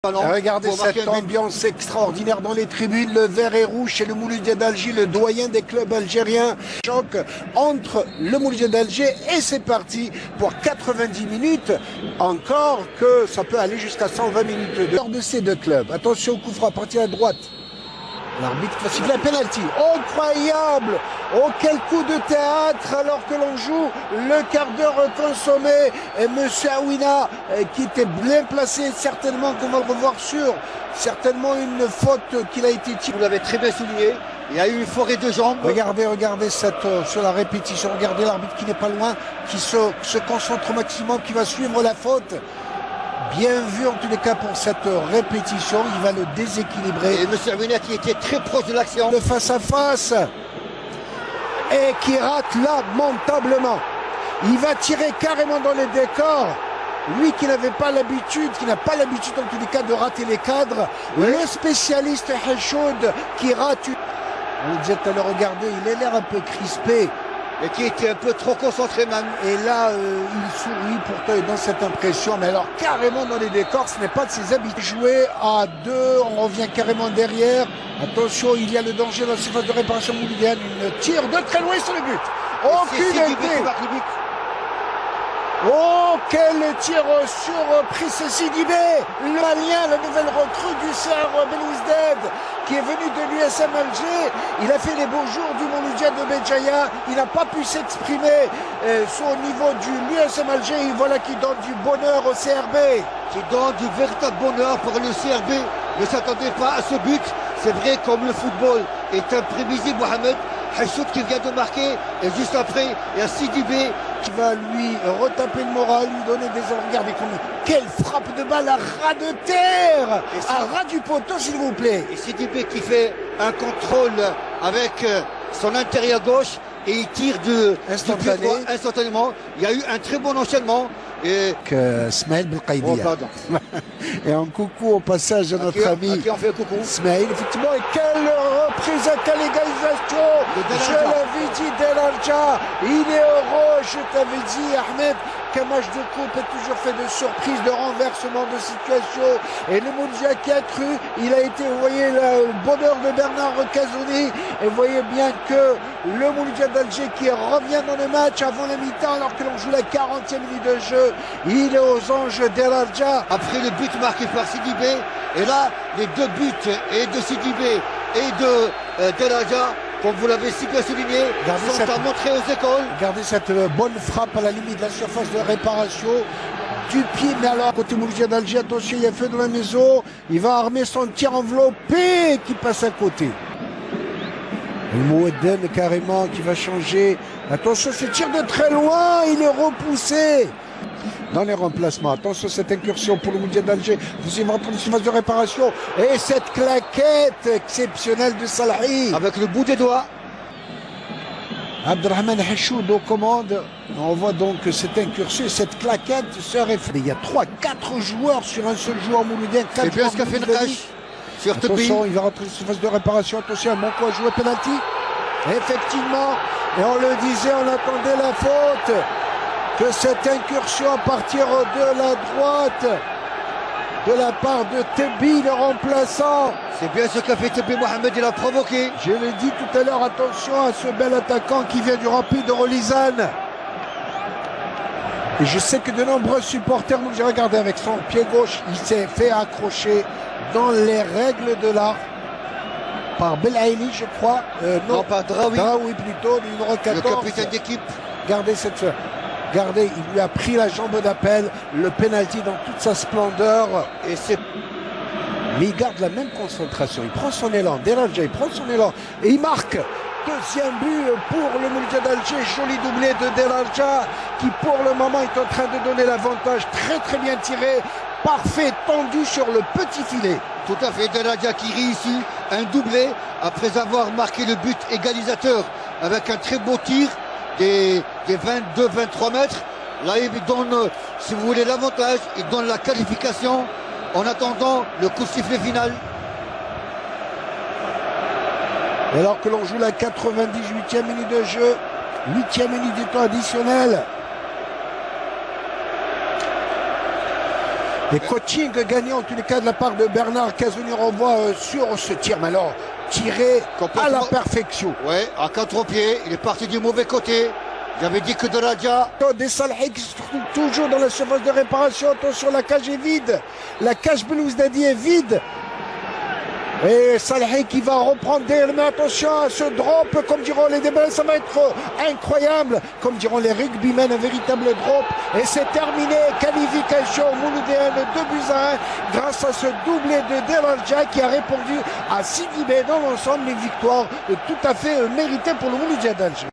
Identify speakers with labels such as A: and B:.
A: Regardez cette ambiance extraordinaire dans les tribunes, le vert et rouge chez le Mouloudia d'Alger, le doyen des clubs algériens. Choc entre le Mouloudia d'Alger et c'est parti pour 90 minutes. Encore que ça peut aller jusqu'à 120 minutes de ces deux clubs. Attention au coup franc, parti à droite. L'arbitre va siffler un penalty. Incroyable! Oh, quel coup de théâtre alors que l'on joue le quart d'heure consommé. Et Monsieur Aouina, qui était bien placé, certainement qu'on va le revoir sur. Certainement une faute qu'il a été tirée.
B: Vous l'avez très bien souligné. Il y a eu une forêt de jambes.
A: Regardez cette, sur la répétition. Regardez l'arbitre qui n'est pas loin, qui se concentre au maximum, qui va suivre la faute. Bien vu en tous les cas pour cette répétition, il va le déséquilibrer.
B: Et M. Aouina qui était très proche de l'action.
A: Le face à face et qui rate lamentablement. Il va tirer carrément dans les décors. Lui qui n'avait pas l'habitude, qui n'a pas l'habitude en tous les cas de rater les cadres. Oui. Le spécialiste Hachoud qui rate. On le disait tout à l'heure, regardez, il a l'air un peu crispé.
B: Et qui était un peu trop concentré même.
A: Et là, il sourit pourtant dans cette impression. Mais alors, carrément dans les décors, ce n'est pas de ses habitudes. Jouer à deux, on revient carrément derrière. Attention, il y a le danger dans la surface de réparation moulidienne. Une tire de très loin sur le but. Aucune idée. Oh, quel tir surprise, Sidibé, le Malien, la nouvelle recrue du CR Belouizdad, qui est venu de l'USM Alger. Il a fait les beaux jours du Mouloudia de Béjaïa. Il n'a pas pu s'exprimer au niveau du l'USM Alger. Et voilà qui donne du bonheur au CRB.
B: Qui donne du véritable bonheur pour le CRB. Ne s'attendait pas à ce but. C'est vrai, comme le football est imprévisible, Mohamed. Hachoud qui vient de marquer, et juste après, il y a Sidibé
A: qui va lui retaper le moral, lui donner des ordres. Regardez quelle frappe de balle à ras de terre, à ras du poteau, s'il vous plaît.
B: Et Sidibé qui fait un contrôle avec son intérieur gauche et il tire instantanément. Il y a eu un très bon enchaînement. Et
A: Smaïl Belkaïdia. Et un coucou au passage à notre ami
B: qui en fait un coucou.
A: Smaïl, effectivement. Et quelle reprise, quelle égalisation. Je l'avais dit, Delarja. Il est heureux, je t'avais dit, Ahmed, qu'un match de coupe est toujours fait de surprises, de renversement de situation. Et le Mouloudia qui a cru, il a été, vous voyez, le bonheur de Bernard Cazouni. Et vous voyez bien que le Mouloudia d'Alger qui revient dans le match avant la mi-temps, alors que l'on joue la 40e minute de jeu. Il est aux anges d'Elarja.
B: Après le but marqué par Sidibé, et là, les deux buts, et de Sidibé et de d'Elarja, comme vous l'avez si bien souligné, sont à montrer aux écoles.
A: Regardez cette bonne frappe à la limite de la surface de réparation du pied. Mais alors, côté Mouloudia d'Alger, attention, il y a feu dans la maison. Il va armer son tir enveloppé qui passe à côté. Le Mouedden carrément qui va changer. Attention, ce tir de très loin, il est repoussé. Dans les remplacements, attention cette incursion pour le Mouloudia d'Alger, vous y rentrez dans surface de réparation et cette claquette exceptionnelle de Salahi
B: avec le bout des doigts.
A: Abdelrahman Hachoud aux commandes. On voit donc cette incursion, cette claquette se réfléchit. Il y a 3-4 joueurs sur un seul joueur mouloudien.
B: C'est bien ce qu'a fait Nakash sur
A: attention, il va rentrer dans surface de réparation. Attention, un bon coup à jouer, penalty. Effectivement, et on le disait, on attendait la faute. Que cette incursion à partir de la droite de la part de Tebi, le remplaçant.
B: C'est bien ce qu'a fait Tebi, Mohamed, il a provoqué.
A: Je l'ai dit tout à l'heure, attention à ce bel attaquant qui vient du Rapide de Rolizane. Et je sais que de nombreux supporters, nous j'ai regardé avec son pied gauche, il s'est fait accrocher dans les règles de l'art par Belaïli, je crois.
B: Non, par Draoui.
A: Draoui plutôt, numéro 14.
B: Le capitaine d'équipe.
A: Regardez cette... Regardez, il lui a pris la jambe d'appel, le penalty dans toute sa splendeur. Et c'est... Mais il garde la même concentration, il prend son élan, Delarja, il prend son élan et il marque. Deuxième but pour le Mouloudia d'Alger, joli doublé de Delarja qui pour le moment est en train de donner l'avantage, très bien tiré, parfait, tendu sur le petit filet.
B: Tout à fait, Delarja qui réussit un doublé après avoir marqué le but égalisateur avec un très beau tir. Des 22-23 mètres. Là, il donne, si vous voulez, l'avantage. Il donne la qualification en attendant le coup de sifflet final.
A: Et alors que l'on joue la 98e minute de jeu, 8e minute du temps additionnel. Et coaching gagné en tous les cas de la part de Bernard Cazeneuve. On voit sur ce tir, mais alors tiré à la perfection.
B: Ouais, à 4 pieds, il est parti du mauvais côté. J'avais dit que de Raja.
A: Des Salhi qui se trouve toujours dans la surface de réparation. Attention, la cage est vide. La cage Belouizdadi est vide. Et Salhi qui va reprendre des mais attention à ce drop, comme diront les débats, ça va être incroyable. Comme diront les rugbymen, un véritable drop. Et c'est terminé. Qualification Mouloudéen, 2-1 grâce à ce doublé de Delarja qui a répondu à Sidibé. Dans l'ensemble, une victoire tout à fait méritée pour le Mouloudia d'Alger.